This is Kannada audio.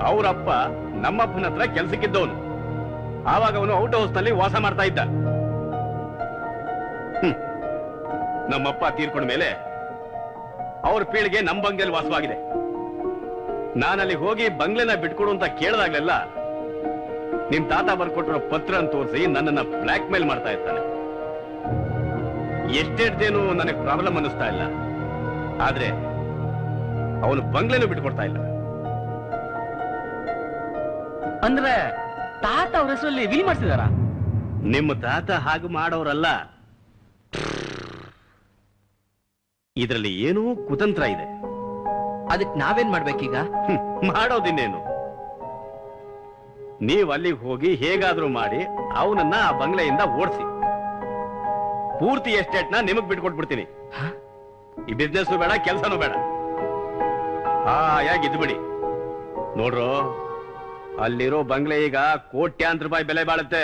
ಅವರಪ್ಪ ನಮ್ಮಪ್ಪನ ಹತ್ರ ಕೆಲ್ಸಕ್ಕಿದ್ದವನು. ಆವಾಗ ಅವನು ಔಟ್ ಹೌಸ್ ನಲ್ಲಿ ವಾಸ ಮಾಡ್ತಾ ಇದ್ದ. ನಮ್ಮಪ್ಪ ತೀರ್ಕೊಂಡ ಮೇಲೆ ಅವ್ರ ಪೀಳಿಗೆ ನಮ್ ಬಂಗ್ಲೆಯಲ್ಲಿ ವಾಸವಾಗಿದೆ. ನಾನಲ್ಲಿ ಹೋಗಿ ಬಂಗ್ಲೆನ ಬಿಟ್ಕೊಡು ಅಂತ ಕೇಳಿದಾಗ್ಲೆಲ್ಲ ನಿಮ್ ತಾತ ಬರ್ಕೊಟ್ಟಿರೋ ಪತ್ರ ಅಂತ ತೋರಿಸಿ ನನ್ನನ್ನ ಬ್ಲಾಕ್ ಮೇಲ್ ಮಾಡ್ತಾ ಇರ್ತಾನೆ. ಎಷ್ಟೇನು ನನಗೆ ಪ್ರಾಬ್ಲಮ್ ಅನ್ನಿಸ್ತಾ ಇಲ್ಲ, ಆದ್ರೆ ಅವನು ಬಂಗ್ಲೆನೂ ಬಿಟ್ಕೊಡ್ತಾ ಇಲ್ಲ. ಅಂದ್ರೆ ತಾತ ಅವ್ರ ಹೆಸರಲ್ಲಿ ವಿಲ್ ಮಾಡಿಸಿದಾರ? ನಿಮ್ಮ ತಾತ ಹಾಗೆ ಮಾಡೋರಲ್ಲ. ಇದರಲ್ಲಿ ಏನೋ ಕುತಂತ್ರ ಇದೆ. ಅದಕ್ಕೆ ನಾವೇನ್ ಮಾಡ್ಬೇಕೀಗ? ಮಾಡೋದಿನ್ನೇನು, ನೀವ್ ಅಲ್ಲಿಗೆ ಹೋಗಿ ಹೇಗಾದ್ರೂ ಮಾಡಿ ಅವನನ್ನ ಆ ಬಂಗ್ಲೆಯಿಂದ ಓಡಿಸಿ. ಪೂರ್ತಿ ಎಸ್ಟೇಟ್ನ ನಿಮಗ್ ಬಿಟ್ಕೊಟ್ಬಿಡ್ತೀನಿ. ಈ ಬಿಸ್ನೆಸ್ ಬೇಡ, ಕೆಲಸನೂ ಬೇಡ, ಹಾಯಾಗಿ ಇದ್ಬಿಡಿ. ನೋಡ್ರು, ಅಲ್ಲಿರೋ ಬಂಗ್ಲೆ ಈಗ ಕೋಟ್ಯಾಂತರ ರೂಪಾಯಿ ಬೆಲೆ ಬಾಳುತ್ತೆ.